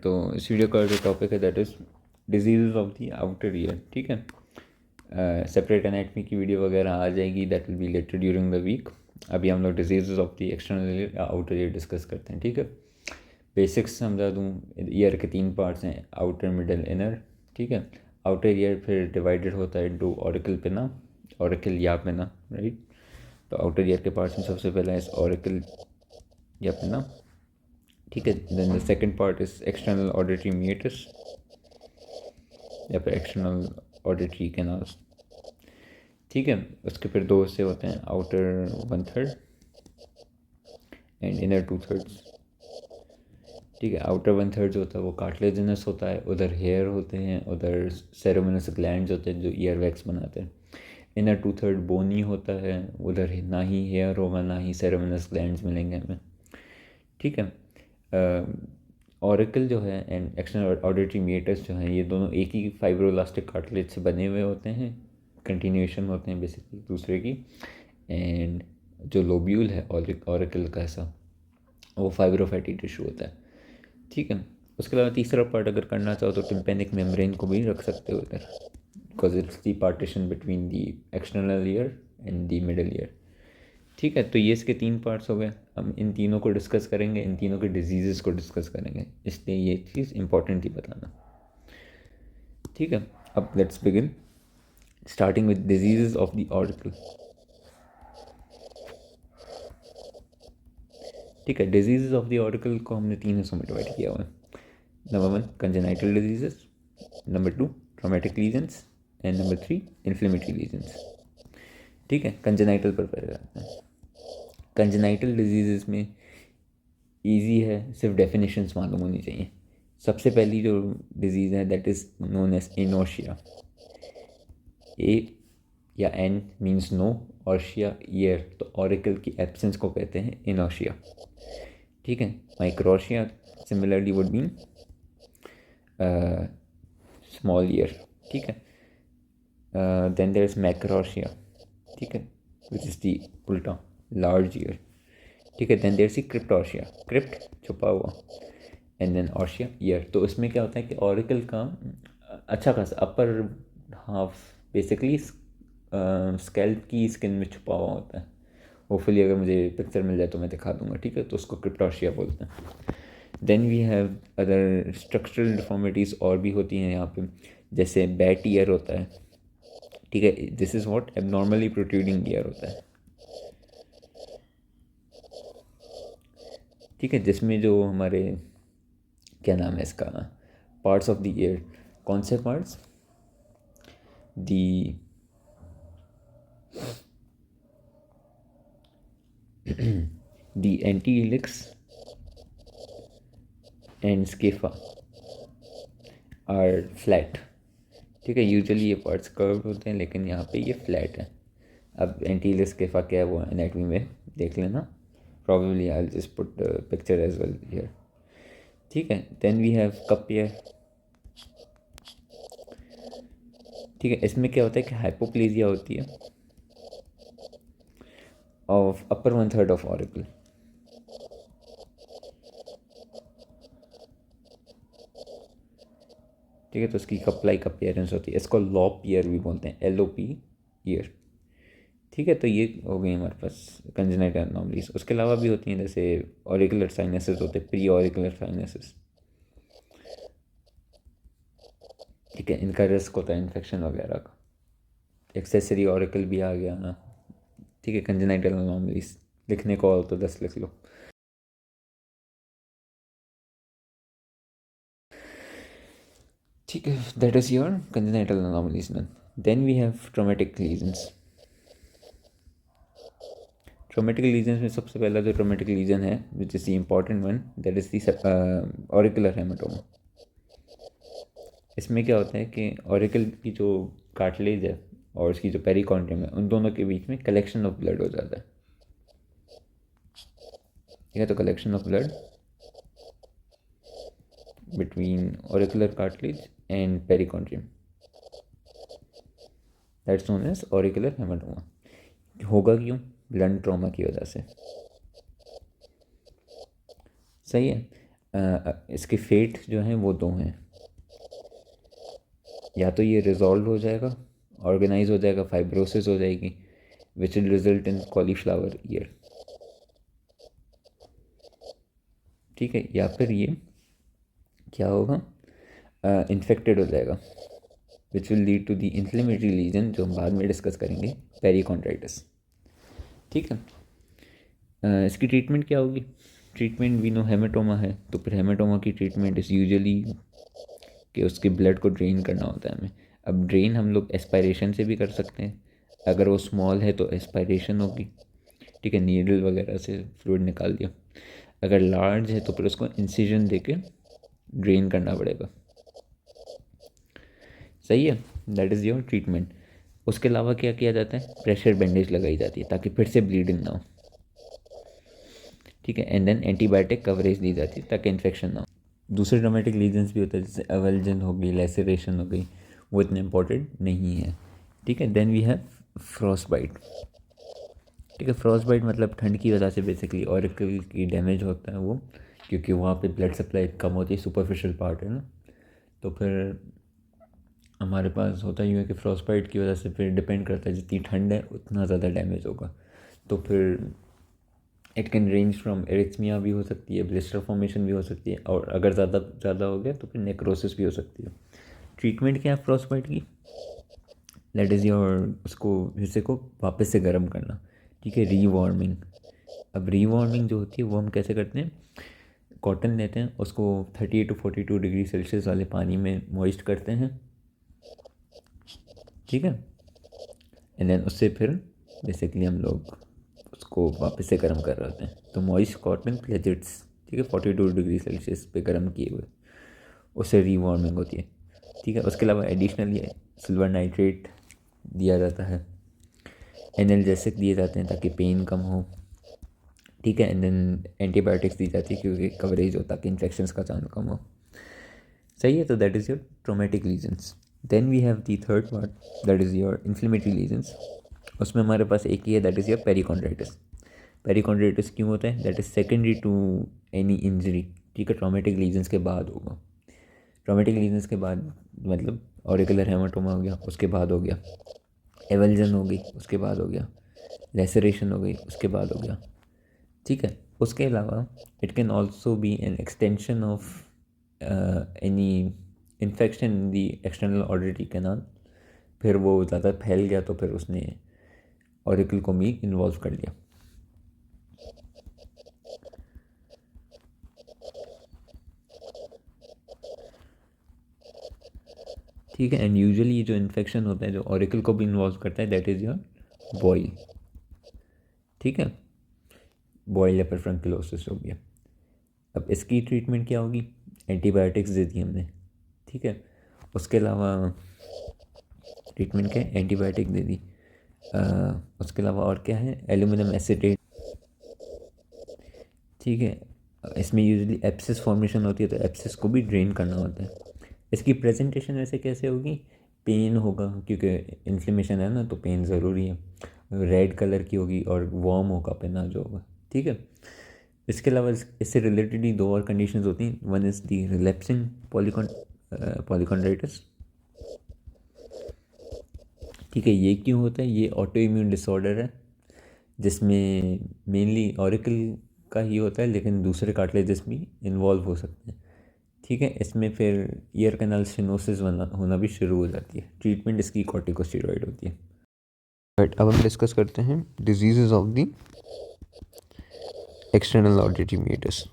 तो इस वीडियो का जो टॉपिक है that is disease of the outer ear. ठीक है, सेपरेट एनाटमी की वीडियो वगैरह आ जाएगी, that will be later during the week. अभी हम लोग disease of the external ear या आउटर ईयर डिस्कस करते हैं। ठीक है, बेसिक्स समझा दूँ। ईयर के 3 पार्ट्स हैं, आउटर, मिडल, इनर। ठीक है, आउटर ईयर फिर डिवाइडेड होता है इनटू ऑरिकल, पिना, ऑरिकल या पिना, राइट। तो आउटर ईयर के पार्ट्स में सबसे पहला है ऑरिकल या पिना। ठीक है, then the second part is external auditory meatus या फिर एक्सटर्नल ऑडिटरी कैनाल्स। ठीक है, उसके फिर दो हिस्से होते हैं, आउटर 1/3 एंड इनर 2/3। ठीक है, आउटर 1/3 जो होता है वो कार्टिलेजिनस होता है, उधर हेयर होते हैं, उधर सेरेमिनस ग्लैंड्स होते हैं जो ईयर वैक्स बनाते हैं। इनर 2/3 बोनी होता है, उधर ना ही हेयर होगा ना ही सेरेमिनस ग्लैंड्स मिलेंगे हमें। ठीक है, ऑरिकल जो है एंड एक्सटर्नल ऑडिटरी मीटस जो हैं, ये दोनों एक ही फाइब्रोलास्टिक कार्टिलेज से बने हुए होते हैं, कंटिन्यूएशन होते हैं बेसिकली दूसरे की। एंड जो लोब्यूल है ऑरिकल का ऐसा, वो फाइब्रोफैटी टिश्यू होता है। ठीक है, उसके अलावा तीसरा पार्ट अगर करना चाहो तो टिम्पेनिक मेम्ब्रेन को भी रख सकते हो इधर, because it's the partition between the external ear and the middle ear. ठीक है, तो ये इसके 3 पार्ट्स हो गए। हम इन तीनों को डिस्कस करेंगे, इन तीनों के डिजीज़ को डिस्कस करेंगे, इसलिए ये चीज़ इंपॉर्टेंट थी बताना। ठीक है, अब let's begin, starting with disease of the auricle. ठीक है, डिजीज़ ऑफ द ऑरिकल को हमने 3 हिस्सों में डिवाइड किया हुआ है। Number 1 congenital diseases, number 2 traumatic lesions and number 3 inflammatory lesions. ठीक है, कंजेनाइटल पर पहले आते हैं। कंजेनाइटल डिजीज़ में ईजी है, सिर्फ डेफिनेशंस मालूम होनी चाहिए। सबसे पहली जो डिजीज़ है that is known as anotia. A या एन मीन्स नो, ऑर्शिया ईयर, तो ऑरिकल की एब्सेंस को कहते हैं इनोशिया। ठीक है, microtia similarly would mean small ear. ठीक है, देन देयर इज मैक्रोशिया। ठीक है, विच इज़ दी उल्टा, लार्ज ईयर। ठीक है, देन देयर सी क्रिप्टोशिया, क्रिप्ट छुपा हुआ, एंड देन ऑर्शिया ईयर। तो इसमें क्या होता है कि ऑरिकल का अच्छा खासा अपर हाफ बेसिकली स्कैल्प की स्किन में छुपा हुआ होता है। होपफुली अगर मुझे पिक्चर मिल जाए तो मैं दिखा दूंगा। ठीक है, तो उसको क्रिप्टोशिया बोलते हैं। Then we have other structural deformities और भी होती हैं यहाँ पे, जैसे बैट ईयर होता है। ठीक है, this is what abnormally protruding year होता है। ठीक है, जिसमें जो हमारे क्या नाम है इसका, पार्ट्स ऑफ द ईयर, कौन से parts, the the antihelix and scapha are flat. ठीक है, यूजुअली ये पार्ट्स कर्व होते हैं लेकिन यहाँ पे ये फ्लैट है। अब एंटी इलिक्स स्केफा क्या है वो एनाटमी में देख लेना, probably I will just put picture as well here. ठीक है, then we have cup ear. ठीक है, इसमें क्या होता है कि हाइपोप्लेजिया होती है ऑफ अपर 1/3 ऑफ ऑरिकल। ठीक है, तो उसकी कप लाइक अपीयरेंस होती है, इसको लॉप ईयर भी बोलते हैं, LOP ईयर। ठीक है, तो ये हो गई हमारे पास कंजेनाइटल एनोमलीज। उसके अलावा भी होती हैं, जैसे ऑरिकुलर साइनसेस होते हैं, प्री ऑरिकुलर साइनसेस। ठीक है, इनका रिस्क होता है इन्फेक्शन वगैरह का। एक्सेसरी ऑरिकल भी आ गया ना। ठीक है, कंजेनाइटल एनोमलीज लिखने को हो तो 10 लिख लो। ठीक है, that is your congenital anomalies. Then we have traumatic lesions. Traumatic lesions में सबसे पहला जो ट्रोमेटिक लीजन है which is the important one, that is the auricular haematoma. इसमें क्या होता है कि ऑरिकल की जो कार्टिलेज है और उसकी जो पेरिकॉन्ड्रियम है, उन दोनों के बीच में कलेक्शन ऑफ ब्लड हो जाता है। ठीक है, तो collection of blood between auricular cartilage and perichondrium, that's known as auricular haematoma. होगा क्यों? ब्लड ट्रॉमा की वजह से। सही है। इसके फेट जो हैं वो दो हैं, या तो ये रिजॉल्व हो जाएगा, ऑर्गेनाइज हो जाएगा, फाइब्रोसिस हो जाएगी, which will result in cauliflower year, ठीक है, या फिर ये क्या होगा, इन्फेक्टेड हो जाएगा, which will lead to the inflammatory lesion, जो हम बाद में डिस्कस करेंगे, पेरिकॉन्ड्राइटिस, ठीक है। इसकी ट्रीटमेंट क्या होगी? ट्रीटमेंट वी नो हेमेटोमा है, तो फिर हेमेटोमा की ट्रीटमेंट इज़ यूजुअली कि उसके ब्लड को ड्रेन करना होता है हमें। अब ड्रेन हम लोग एस्पायरेशन से भी कर सकते हैं, अगर वो स्मॉल है तो एस्पायरेशन होगी, ठीक है, नीडल वगैरह से फ्लूइड निकाल दिया। अगर लार्ज है तो फिर उसको इंसिजन देके ड्रेन करना पड़ेगा, सही है, दैट इज़ योर ट्रीटमेंट। उसके अलावा क्या किया जाता है? प्रेशर बैंडेज लगाई जाती है ताकि फिर से ब्लीडिंग ना हो, ठीक है, एंड देन एंटीबायोटिक कवरेज दी जाती है ताकि इन्फेक्शन ना हो। दूसरे ट्रोमेटिक लीजन्स भी होते हैं, जैसे अवल्जन हो गई, लेसरेशन हो गई, वो इतने इंपॉर्टेंट नहीं है, ठीक है। Then we have frostbite, ठीक है। फ्रॉस्ट बाइट मतलब ठंड की वजह से बेसिकली ऑरिकल की डैमेज होता है वो, क्योंकि वहाँ पे ब्लड सप्लाई कम होती है, सुपरफिशियल पार्ट है ना, तो फिर हमारे पास होता ही है कि फ्रॉस्ट बाइट की वजह से फिर डिपेंड करता है जितनी ठंड है उतना ज़्यादा डैमेज होगा, तो फिर it can range from arrhythmia भी हो सकती है, ब्लिस्टर फॉर्मेशन भी हो सकती है, और अगर ज़्यादा हो गया तो फिर नेक्रोसिस भी हो सकती है। ट्रीटमेंट क्या है फ्रॉस्ट बाइट की? दैट इज़ योर उसको हिस्से को वापस से गर्म करना, ठीक है, रीवार्मिंग। अब रीवार्मिंग जो होती है वो हम कैसे करते हैं? कॉटन लेते हैं, उसको 38 to 42 डिग्री सेल्सियस वाले पानी में मॉइस्ट करते हैं, ठीक है, एंड देन उससे फिर बेसिकली हम लोग उसको वापस से गर्म कर रहे होते हैं, तो मॉइस्ट कॉटन प्लेटेट्स, ठीक है, 42 डिग्री सेल्सियस पे गर्म किए हुए, उससे रीवार्मिंग होती है, ठीक है। उसके अलावा एडिशनली सिल्वर नाइट्रेट दिया जाता है, एनाल्जेसिक दिए जाते हैं ताकि पेन कम हो, ठीक है, एंड देन एंटीबायोटिक्स दी जाती है क्योंकि कवरेज हो ताकि इन्फेक्शंस का चांस कम हो, सही है। तो that is your traumatic lesions. Then we have the third part, that is your inflammatory lesions. उसमें हमारे पास एक ही है, that is your perichondritis. Perichondritis क्यों होता है? That is secondary to any injury, ठीक है, ट्रॉमेटिक लीजन्स के बाद होगा। ट्रॉमेटिक लीजन्स के बाद मतलब ऑरिकुलर हेमाटोमा हो गया, उसके बाद हो गया एवल्जन हो गई, उसके बाद हो गया लेसरेशन हो गई, उसके बाद हो गया, ठीक है। उसके अलावा it can also be an extension of any infection in the external auditory canal, फिर वो ज़्यादा फैल गया तो फिर उसने ऑरिकल को भी इन्वॉल्व कर लिया, ठीक है। एंड यूजुअली जो इन्फेक्शन होता है जो ऑरिकल को भी इन्वॉल्व करता है, दैट इज़ योर बॉइल, ठीक है, बॉइल या परफ्रंकुलोसिस हो गया। अब इसकी ट्रीटमेंट क्या होगी? एंटीबायोटिक्स दे दी हमने, ठीक है। उसके अलावा ट्रीटमेंट क्या है? एंटीबायोटिक दे दी। उसके अलावा और क्या है? एल्यूमिनियम एसिटेट, ठीक है। इसमें यूजुअली एप्सिस फॉर्मेशन होती है तो एप्सिस को भी ड्रेन करना होता है। इसकी प्रेजेंटेशन वैसे कैसे होगी? पेन होगा क्योंकि इन्फ्लेमेशन है ना, तो पेन ज़रूरी है, रेड कलर की होगी और वार्म होगा पहना जो होगा, ठीक है। इसके अलावा इससे रिलेटेड ही दो और कंडीशंस होती हैं, वन इज़ दी रिलैप्सिंग पॉलीकॉन्ड्राइटिस, ठीक है। ये क्यों होता है? ये ऑटो इम्यून डिसऑर्डर है जिसमें मेनली ऑरिकल का ही होता है लेकिन दूसरे कार्टिलेजेस भी इन्वॉल्व हो सकते हैं, ठीक है। इसमें फिर ईयर कैनाल स्टेनोसिस होना भी शुरू हो जाती है। ट्रीटमेंट इसकी कॉर्टिकोस्टेरॉइड होती है। बट अब हम डिस्कस करते हैं disease of the external auditory meatus,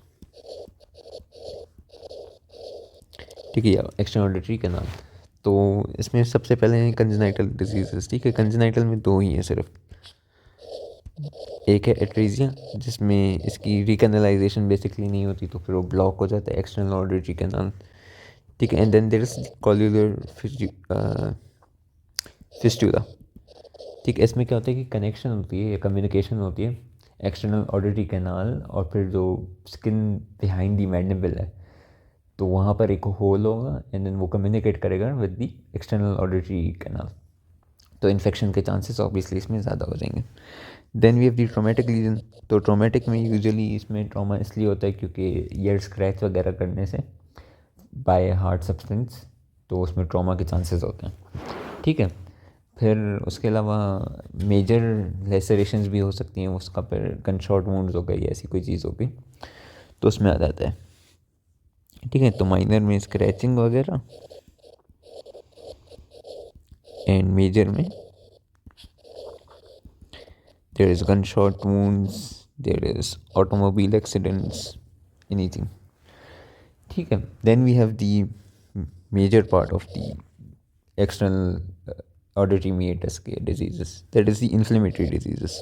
ठीक है, एक्सटर्नल ऑडिटरी कैनाल। तो इसमें सबसे पहले हैं कंजेनाइटल डिजीज़, ठीक है। कंजेनाइटल में दो ही हैं सिर्फ, एक है एट्रीजिया जिसमें इसकी रिकैनलाइजेशन बेसिकली नहीं होती तो फिर वो ब्लॉक हो जाता है एक्सटर्नल ऑडिटरी कैनाल, ठीक है। And then there is collaural fistula, ठीक है। इसमें क्या होता है कि कनेक्शन होती है या कम्युनिकेशन होती है एक्सटर्नल ऑडिटरी कैनाल और फिर जो स्किन बिहाइंड दी मैंडिबल है, तो वहाँ पर एक होल होगा एंड देन वो कम्युनिकेट करेगा with the external auditory canal, तो इन्फेक्शन के चांसेस ऑब्वियसली इसमें ज़्यादा हो जाएंगे। Then we have the traumatic lesion. तो ट्रॉमेटिक में यूजुअली इसमें ट्रॉमा इसलिए होता है क्योंकि ईयर स्क्रैच वगैरह करने से बाय हार्ड सब्सटेंस, तो उसमें ट्रॉमा के चांसेस होते हैं। ठीक है, फिर उसके अलावा मेजर लेसरेशंस भी हो सकती हैं, उसका फिर गन शॉट वुंड्स हो गई, ऐसी कोई चीज़ हो गई तो उसमें आ जाता है। ठीक है, तो माइनर में स्क्रैचिंग वगैरह, एंड मेजर में there is gunshot wounds, there is automobile accidents, anything. ठीक है, then we have the major part of the external auditory meatus के diseases, that is the inflammatory diseases.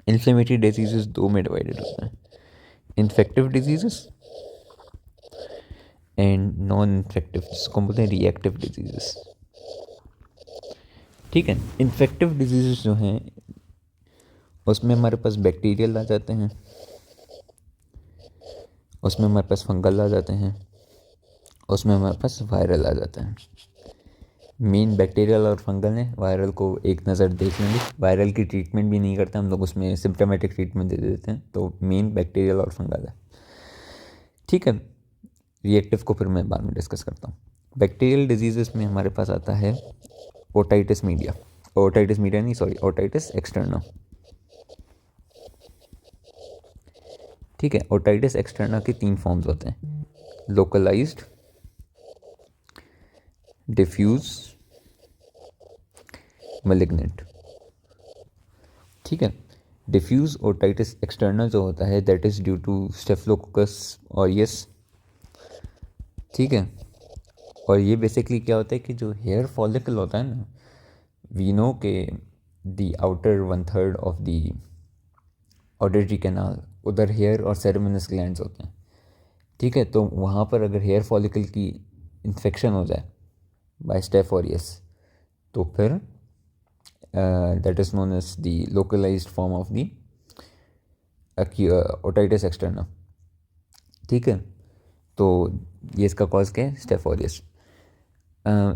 inflammatory diseases दो में divided होता है, infective diseases and non-infective, जिसको बोलते हैं reactive diseases। ठीक है, infective diseases जो हैं उसमें हमारे पास बैक्टीरियल आ जाते हैं, उसमें हमारे पास फंगल आ जाते हैं, उसमें हमारे पास वायरल आ जाता है। मेन बैक्टीरियल और फंगल है, वायरल को एक नज़र देख लेंगे, वायरल की ट्रीटमेंट भी नहीं करते हम लोग, उसमें सिम्टोमेटिक ट्रीटमेंट दे देते हैं। तो मेन बैक्टीरियल और फंगल है। ठीक है, रिएक्टिव को फिर मैं बाद में डिस्कस करता हूँ। बैक्टीरियल डिजीज़ में हमारे पास आता है ओटाइटिस मीडिया, ओटाइटिस मीडिया नहीं सॉरी, ओटाइटिस एक्सटर्ना। ठीक है, ओटाइटिस एक्सटर्ना के 3 फॉर्म्स होते हैं, लोकलाइज्ड, डिफ्यूज, मैलिग्नेंट। ठीक है, डिफ्यूज ओटाइटिस एक्सटर्ना जो होता है that is due to staphylococcus aureus. ठीक है, और ये बेसिकली क्या होता है कि जो हेयर फॉलिकल होता है ना, वी नो के the outer 1/3 of the auditory canal, उधर हेयर और सेरेमिनस ग्लैंड्स होते हैं। ठीक है, तो वहाँ पर अगर हेयर फॉलिकल की इन्फेक्शन हो जाए बाय स्टेफ ऑरियस, तो फिर that is known as the localized form of the otitis externa। ठीक है, तो ये इसका कॉज क्या है, स्टेफ ऑरियस।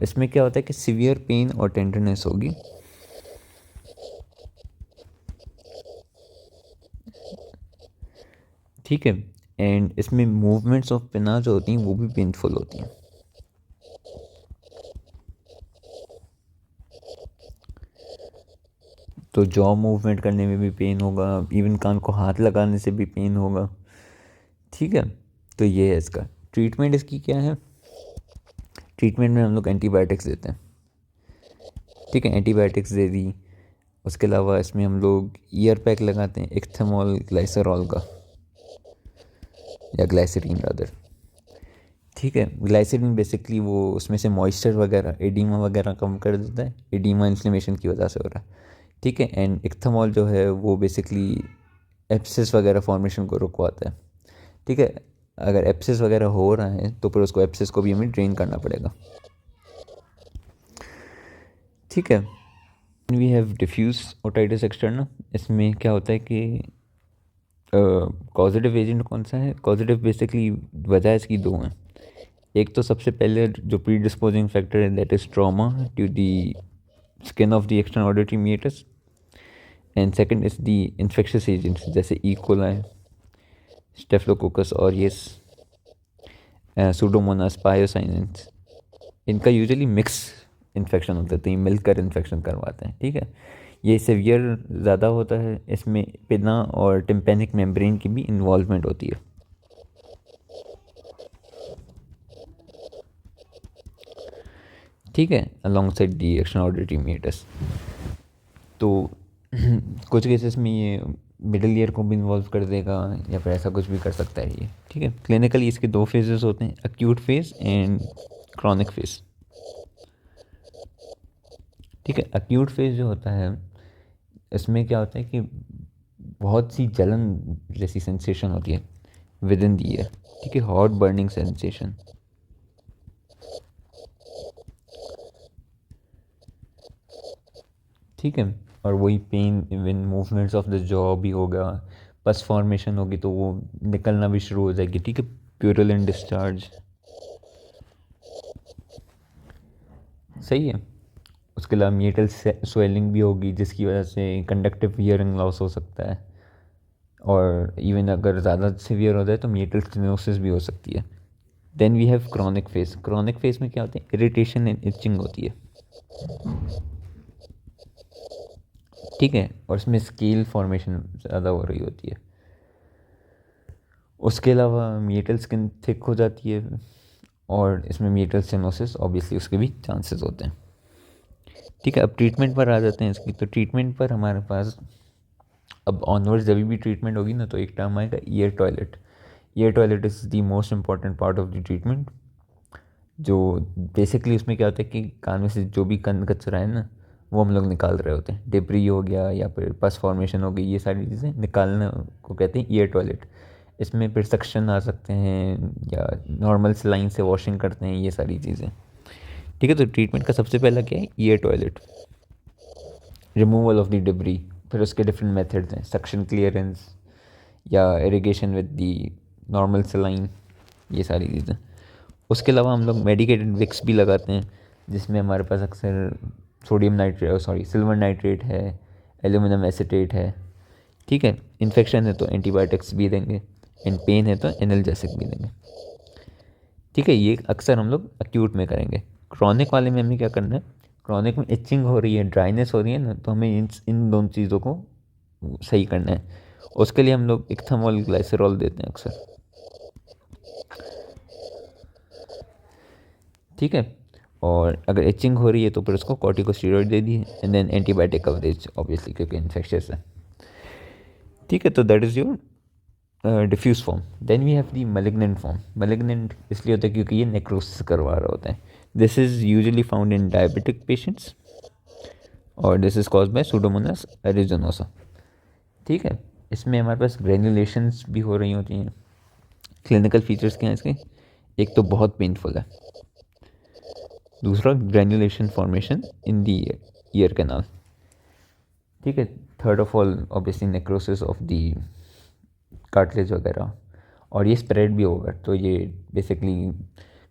इसमें क्या होता है कि सीवियर पेन और टेंडरनेस होगी। ठीक है, एंड इसमें मूवमेंट्स ऑफ पिना जो होती हैं वो भी पेनफुल होती हैं। तो जॉ मूवमेंट करने में भी पेन होगा, इवन कान को हाथ लगाने से भी पेन होगा। ठीक है, तो ये है इसका ट्रीटमेंट। इसकी क्या है, ट्रीटमेंट में हम लोग एंटीबायोटिक्स देते हैं। ठीक है, एंटीबायोटिक्स दे दी, उसके अलावा इसमें हम लोग ईयर पैक लगाते हैं, इक्थेमॉल ग्लाइसरॉल का, या ग्लाइसरीन रादर। ठीक है, ग्लाइसरीन बेसिकली वो उसमें से मॉइस्चर वगैरह, एडीमा वगैरह कम कर देता है, एडीमा इन्फ्लेमेशन की वजह से हो रहा है। ठीक है, एंड इक्थेमॉल जो है वो बेसिकली एप्सिस वगैरह फॉर्मेशन को रुकवाता है। ठीक है, अगर एप्सिस वगैरह हो रहा है तो फिर उसको एप्सिस को भी हमें ड्रेन करना पड़ेगा। ठीक है, we have diffuse otitis externa. इसमें क्या होता है कि कॉजेटिव एजेंट कौन सा है, कॉजेटिव बेसिकली वजह इसकी दो हैं। एक तो सबसे पहले जो प्री डिस्पोजिंग फैक्टर है that is trauma to the skin of the external auditory meatus, and second is the infectious agents जैसे E coli, staphylococcus aureus, pseudomonas pyocyaneus. इनका यूजुअली मिक्स इन्फेक्शन होता है, तो ये मिलकर इन्फेक्शन करवाते हैं। ठीक है, ये सीवियर ज़्यादा होता है, इसमें पिना और टिम्पेनिक मेम्ब्रेन की भी इन्वॉल्वमेंट होती है। ठीक है, अलॉन्ग साइड दी एक्सटर्नल ऑडिटरी मीटस। तो कुछ केसेस में ये मिडल ईयर को भी इन्वॉल्व कर देगा, या फिर ऐसा कुछ भी कर सकता है ये। ठीक है, क्लिनिकली इसके 2 फेजेस होते हैं, acute phase and chronic phase. ठीक है, एक्यूट फेज जो होता है इसमें क्या होता है कि बहुत सी जलन जैसी सेंसेशन होती है विद इन द ईयर। ठीक है, हॉट बर्निंग सेंसेशन। ठीक है, और वही pain even movements of the jaw भी होगा, पस फॉर्मेशन होगी तो वो निकलना भी शुरू हो जाएगी। ठीक है, प्यूरलेंट डिस्चार्ज। सही है, उसके अलावा मीटल स्वेलिंग भी होगी जिसकी वजह से कंडक्टिव हियरिंग लॉस हो सकता है, और इवन अगर ज़्यादा सीवियर हो जाए तो मीटल स्टेनोसिस भी हो सकती है। Then we have chronic phase. Chronic phase में क्या होता है, इरिटेशन एंड इचिंग होती है, ठीक है, और इसमें स्केल फॉर्मेशन ज़्यादा हो रही होती है। उसके अलावा मीटल स्किन थिक हो जाती है, और इसमें मीटल स्टेनोसिस ऑब्वियसली उसके भी चांसेस होते हैं, ठीक है। अब ट्रीटमेंट पर आ जाते हैं इसकी। तो ट्रीटमेंट पर हमारे पास अब ऑनवर्ड्स जब भी ट्रीटमेंट होगी ना, तो एक टर्म आएगा year toilet. Year toilet is the most important part of the treatment. जो बेसिकली उसमें क्या होता है कि कान में से जो भी कन कचरा है ना, वो हम लोग निकाल रहे होते हैं। डिब्री हो गया या फिर पस फॉर्मेशन हो गई, ये सारी चीज़ें निकालना को कहते हैं ईयर टॉयलेट। इसमें फिर सक्शन आ सकते हैं या नॉर्मल सलाइन से वॉशिंग करते हैं, ये सारी चीज़ें, ठीक है। तो ट्रीटमेंट का सबसे पहला क्या है, year toilet, removal of the debris. फिर उसके डिफरेंट मेथड्स हैं, सक्शन क्लियरेंस या irrigation with the normal saline, ये सारी चीज़ें। उसके अलावा हम लोग मेडिकेटेड विक्स भी लगाते हैं, जिसमें हमारे पास अक्सर सोडियम नाइट्रेट सिल्वर नाइट्रेट है, एल्यूमिनियम एसिटेट है, ठीक है। इन्फेक्शन है तो एंटीबायोटिक्स भी देंगे, एंड पेन है तो एनाल्जेसिक भी देंगे, ठीक है। ये अक्सर हम लोग एक्यूट में करेंगे। क्रॉनिक वाले में हमें क्या करना है, क्रॉनिक में इचिंग हो रही है, ड्राइनेस हो रही है ना, तो हमें इन दोनों चीज़ों को सही करना है। उसके लिए हम लोग इथामोल ग्लाइसरॉल देते हैं अक्सर, ठीक है। और अगर इचिंग हो रही है तो फिर उसको कॉर्टिकोस्टेरॉइड दे दिए, and then antibiotic coverage obviously क्योंकि इन्फेक्शियस है, ठीक है। तो that is your diffuse form. Then we have the malignant form. Malignant इसलिए होता है क्योंकि ये नेक्रोसिस करवा रहा होता है। This is usually found in diabetic patients, और this is cause by pseudomonas aeruginosa, ठीक है। इसमें हमारे पास ग्रेनुलेशंस भी हो रही होती हैं। क्लिनिकल फीचर्स क्या हैं इसके, एक तो बहुत पेनफुल है, दूसरा ग्रेनुलेशन फॉर्मेशन इन दी ईयर कैनाल, ठीक है। Third of all obviously necrosis of the cartilage वगैरह, और ये स्प्रेड भी होगा, तो ये बेसिकली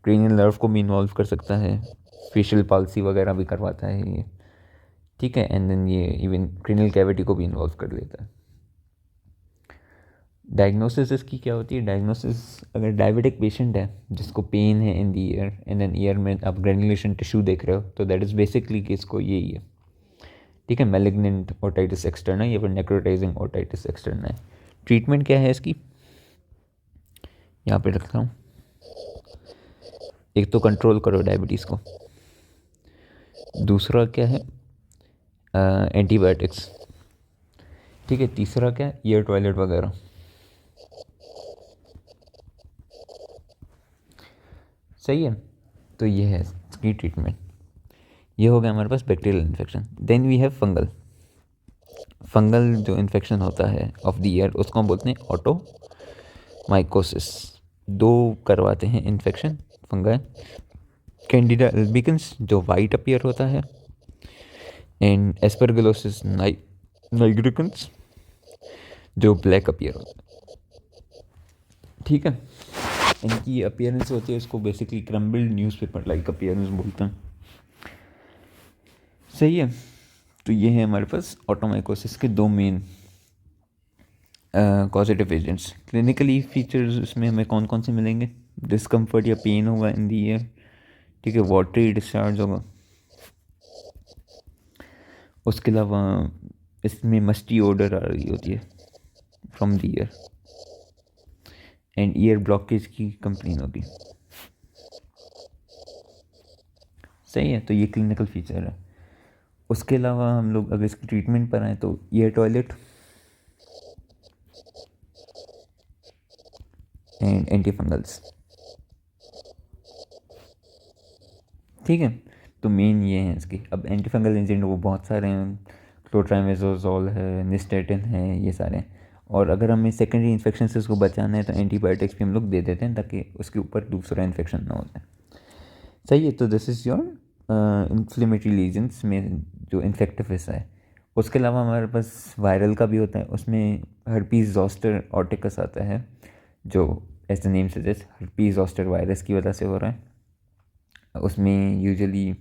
क्रेनियल नर्व को भी इन्वॉल्व कर सकता है, फेशियल पाल्सी वगैरह भी करवाता है ये, ठीक है। एंड देन ये इवन क्रेनियल कैविटी को भी इन्वॉल्व कर लेता है। डायग्नोसिस इसकी क्या होती है, डायग्नोसिस अगर डायबिटिक पेशेंट है जिसको पेन है इन दी ईयर, एंड देन ईयर में आप ग्रेनुलेशन टिश्यू देख रहे हो, तो दैट इज़ बेसिकली कि इसको यही है, ठीक है। मैलिग्नेंट ओटाइटिस एक्सटर्ना या फिर नेक्रोटाइजिंग ओटाइटिस एक्सटर्ना है। ट्रीटमेंट क्या है इसकी, यहाँ पे रखता हूँ। एक तो कंट्रोल करो डायबिटीज़ को, दूसरा क्या है एंटीबायोटिक्स, ठीक है। तीसरा क्या है, ईयर टॉयलेट वगैरह, सही है। तो ये है इसकी ट्रीटमेंट। ये हो गया हमारे पास bacterial infection. Then we have fungal. Fungal जो इन्फेक्शन होता है ऑफ द ईयर उसको हम बोलते हैं ऑटो माइकोसिस। दो करवाते हैं इन्फेक्शन फंगाई, कैंडिडा एल्बिकन्स जो वाइट अपीयर होता है, एंड एस्परगिलोसिस नाइग्रिकन्स जो ब्लैक अपीयर होता है, ठीक है। इनकी अपीयरेंस होती है, इसको basically crumbled newspaper like appearance बोलते हैं, सही है। तो ये है हमारे पास ऑटोमाइकोसिस के दो main causative agents. Clinically features इसमें हमें कौन कौन से मिलेंगे, डिस्कम्फर्ट या पेन होगा इन दी ईयर, ठीक है, वाटरी डिस्चार्ज होगा। उसके अलावा इसमें मस्टी ऑर्डर आ रही होती है from the year, and year blockage की कंप्लेन होगी, सही है। तो ये क्लिनिकल फीचर है। उसके अलावा हम लोग अगर इसकी ट्रीटमेंट पर आए तो year toilet and anti fungals, ठीक है। तो मेन ये हैं इसकी। अब एंटी फंगल एजेंट वो बहुत सारे हैं, क्लोट्राइमेजोजोल है, निस्टेटिन है, ये सारे हैं। और अगर हमें सेकेंडरी इन्फेक्शन से उसको बचाना है तो एंटीबायोटिक्स भी हम लोग दे देते हैं ताकि उसके ऊपर दूसरा इन्फेक्शन ना होता है, सही है। तो this is your inflammatory lesions में जो इन्फेक्टिव हिस्सा है। उसके अलावा हमारे पास वायरल का भी होता है, उसमें हर्पीज जोस्टर ऑर्टिकस आता है, जो as the name suggest herpes zoster virus की वजह से हो रहा है। उसमें यूजुअली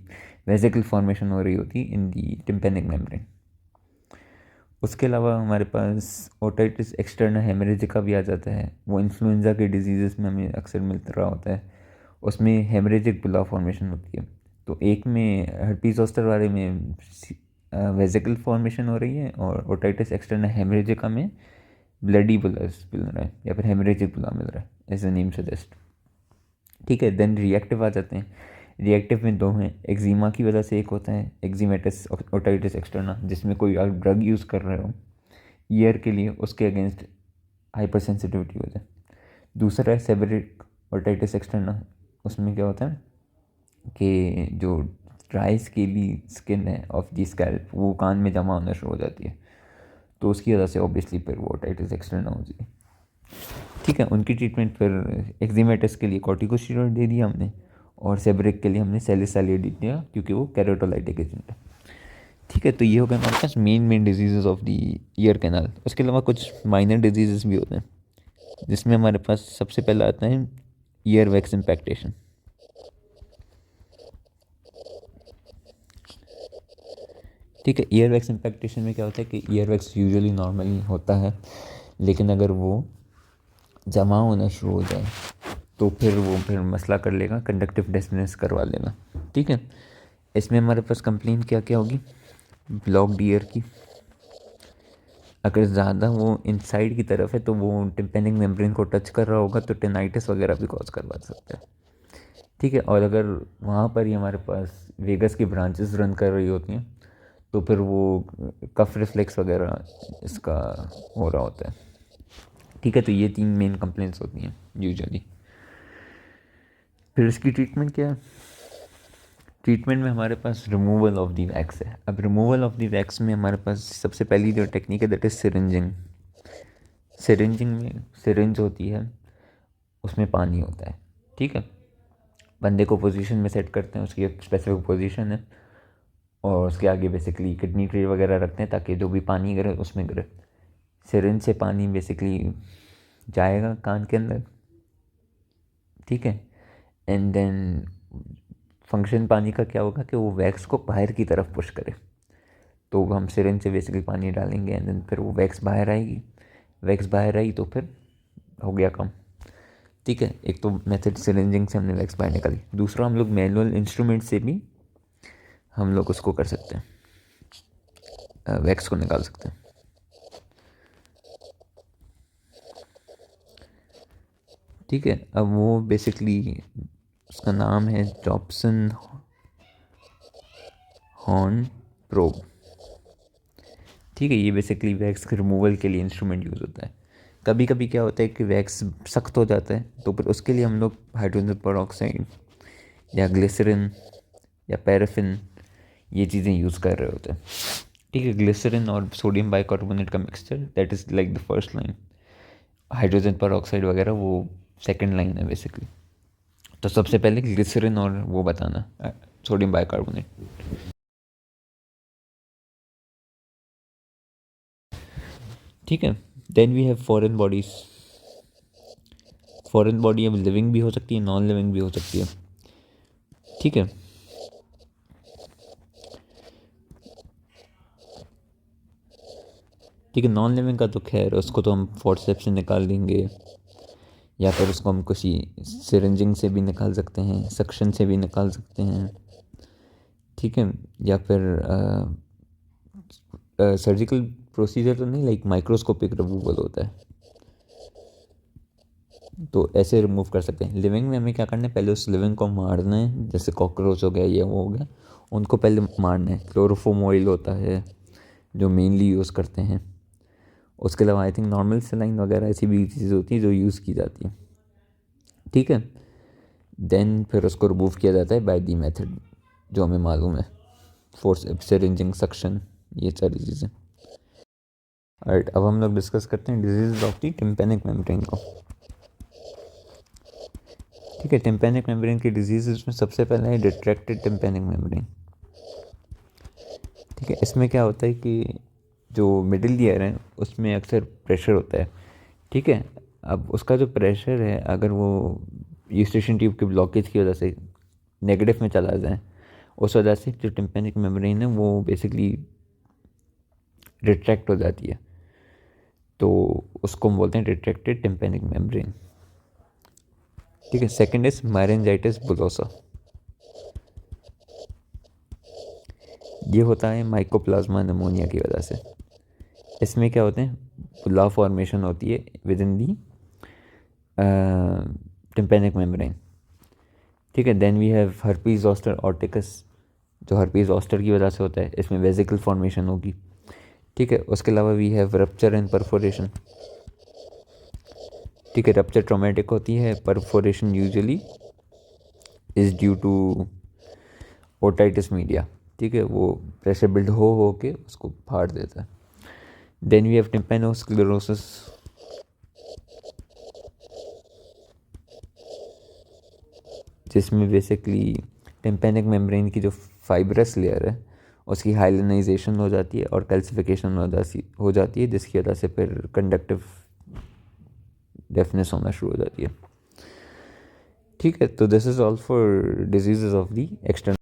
वेसिकल फॉर्मेशन हो रही होती इन दी टिम्पेनिक मेम्ब्रेन। उसके अलावा हमारे पास ओटाइटिस एक्सटर्ना हेमरेजिका भी आ जाता है। वो इन्फ्लुएंजा के डिजीज़ में हमें अक्सर मिल रहा होता है। उसमें हेमरेजिक बुला फॉर्मेशन होती है। तो एक में हर्पीज जोस्टर वाले में वेसिकल फॉर्मेशन हो रही है और ओटाइटिस एक्सटर्ना हेमरेजिका में ब्लडी बुलस मिल रहा है या फिर हेमरेजिक बुला मिल रहा है, एज द नेम सजेस्ट। ठीक है, देन रिएक्टिव आ जाते हैं। रिएक्टिव में दो हैं, एक्जिमा की वजह से एक होता है एक्जिमेटिस ओटाइटिस एक्सटर्ना, जिसमें कोई आप ड्रग यूज़ कर रहे हो ईयर के लिए, उसके अगेंस्ट हाइपर सेंसिटिविटी हो जाए। दूसरा है सेबरिक ओटाइटिस एक्सटर्ना। उसमें क्या होता है कि जो ड्राई स्केली स्किन है ऑफ दी स्कैल्प वो कान में जमा होना शुरू हो जाती है, तो उसकी वजह से ऑब्वियसली फिर वो ओटाइटिस एक्सटर्ना हो जाए। ठीक है, उनकी ट्रीटमेंट फिर एक्जिमेटिस के लिए कॉर्टिकोस्टेरॉइड दे दिया हमने, और सेबरिक के लिए हमने सैलिसाइलिड दिया क्योंकि वो कैरोटोलाइटिक एजेंट है। ठीक है, तो ये हो गया हमारे पास main disease of the ear canal. उसके अलावा कुछ माइनर डिजीज़ भी होते हैं, जिसमें हमारे पास सबसे पहला आता है ईयर वैक्स इम्पैक्टेशन। ठीक है, ईयर वैक्स इम्पैक्टेशन में क्या होता है कि ईयर वैक्स यूजुअली नॉर्मली होता है, लेकिन अगर वो जमा होना शुरू हो जाए तो फिर मसला कर लेगा, कंडक्टिव डिसनेस करवा लेगा। ठीक है, इसमें हमारे पास कंप्लेन क्या क्या होगी, ब्लॉक्ड ईयर की। अगर ज़्यादा वो इनसाइड की तरफ है तो वो टिम्पेनिक मेम्ब्रेन को टच कर रहा होगा तो टेनाइटिस वगैरह भी कॉज करवा सकता है। ठीक है, और अगर वहाँ पर ही हमारे पास वेगस की ब्रांचेस रन कर रही होती हैं तो फिर वो कफ रिफ्लेक्स वगैरह इसका हो रहा होता है। ठीक है, तो ये 3 मेन कंप्लेंट्स होती हैं यूजुअली। फिर इसकी ट्रीटमेंट क्या है? ट्रीटमेंट में हमारे पास रिमूवल ऑफ दी वैक्स है। अब रिमूवल ऑफ दी वैक्स में हमारे पास सबसे पहली जो टेक्निक है दैट इज़ सिरिंजिंग। सिरिंजिंग में सिरिंज होती है, उसमें पानी होता है। ठीक है, बंदे को पोजीशन में सेट करते हैं, उसकी एक स्पेसिफिक पोजीशन है, और उसके आगे बेसिकली किडनी ट्रे वगैरह रखते हैं ताकि जो भी पानी गिरे उसमें गिरे। सिरिंज से पानी बेसिकली जाएगा कान के अंदर। ठीक है, एंड देन फंक्शन पानी का क्या होगा कि वो वैक्स को बाहर की तरफ पुश करे। तो हम सिरिंज से बेसिकली पानी डालेंगे एंड देन फिर वो वैक्स बाहर आएगी। वैक्स बाहर आई तो फिर हो गया काम। ठीक है, एक तो मेथड सिरिंजिंग से हमने वैक्स बाहर निकाली। दूसरा हम लोग मैनुअल इंस्ट्रूमेंट से भी हम लोग उसको कर सकते हैं, वैक्स को निकाल सकते हैं। ठीक है, अब वो बेसिकली उसका नाम है जॉब्सन हॉर्न प्रोब। ठीक है, ये बेसिकली वैक्स के रिमूवल के लिए इंस्ट्रूमेंट यूज़ होता है। कभी कभी क्या होता है कि वैक्स सख्त हो जाता है तो फिर उसके लिए हम लोग हाइड्रोजन पेरोक्साइड या ग्लिसरिन या पैराफिन ये चीज़ें यूज़ कर रहे होते हैं। ठीक है, ग्लिसरिन और सोडियम बाइकार्बोनेट का mixture that is like the first line. Hydrogen peroxide वगैरह वो सेकंड लाइन है बेसिकली। तो सबसे पहले ग्लिसरिन और वो बताना, सोडियम बाइकार्बोनेट। ठीक है, then we have foreign bodies. Foreign body अब लिविंग भी हो सकती है, नॉन लिविंग भी हो सकती है। ठीक है, ठीक है, नॉन लिविंग का तो खैर उसको तो हम फोर्सेप्स से निकाल देंगे, या फिर उसको हम किसी सिरिंजिंग से भी निकाल सकते हैं, सक्शन से भी निकाल सकते हैं। ठीक है, या फिर सर्जिकल प्रोसीजर तो नहीं, लाइक माइक्रोस्कोपिक रिमूवल होता है, तो ऐसे रिमूव कर सकते हैं। लिविंग में हमें क्या करना है, पहले उस लिविंग को मारना है, जैसे कॉकरोच हो गया या वो हो गया, उनको पहले मारना है। क्लोरोफोम ऑयल होता है जो मेनली यूज़ करते हैं। उसके अलावा आई थिंक नॉर्मल सलाइन वगैरह ऐसी भी चीज़ें होती हैं जो यूज़ की जाती हैं। ठीक है, देन फिर उसको रिमूव किया जाता है बाय दी मेथड जो हमें मालूम है, फोर्स सिरिंजिंग, सक्शन, ये सारी चीज़ें। राइट, अब हम लोग डिस्कस करते हैं disease of the tympanic membrane को। ठीक है, टिम्पेनिक मेम्ब्रेन की डिजीज़ में सबसे पहला है डिट्रैक्टेड टिम्पेनिक मेम्ब्रेन। ठीक है, इसमें क्या होता है कि जो मिडिल ईयर है उसमें अक्सर प्रेशर होता है। ठीक है, अब उसका जो प्रेशर है अगर वो यूस्टेशन ट्यूब के ब्लॉकेज की वजह से नेगेटिव में चला जाए, उस वजह से जो टिम्पेनिक मेम्ब्रेन है वो बेसिकली रिट्रैक्ट हो जाती है, तो उसको हम बोलते हैं रिट्रैक्टेड टिम्पेनिक मेम्ब्रेन। ठीक है, सेकंड इज मायरेंजाइटिस बुलोसा। ये होता है माइकोप्लाज्मा निमोनिया की वजह से। इसमें क्या होते हैं, बुला फॉर्मेशन होती है within the tympanic membrane. ठीक है, then we have herpes zoster oticus, जो हर्पीज ज़ोस्टर की वजह से होता है, इसमें वेजिकल फॉर्मेशन होगी। ठीक है, उसके अलावा we have rupture and perforation. ठीक है, रप्चर ट्रॉमेटिक होती है, perforation usually is due to otitis media. ठीक है, वो प्रेशर बिल्ड हो के उसको फाड़ देता है। Then we have tympanosclerosis. जिसमें बेसिकली टिम्पेनिक मेम्ब्रेन की जो फाइब्रस लेयर है उसकी हाइलाइजेशन हो जाती है और कैल्सिफिकेशन हो जाती है, जिसकी वजह से फिर कंडक्टिव डेफनेस होना शुरू हो जाती है। ठीक है, तो this is all for disease of the external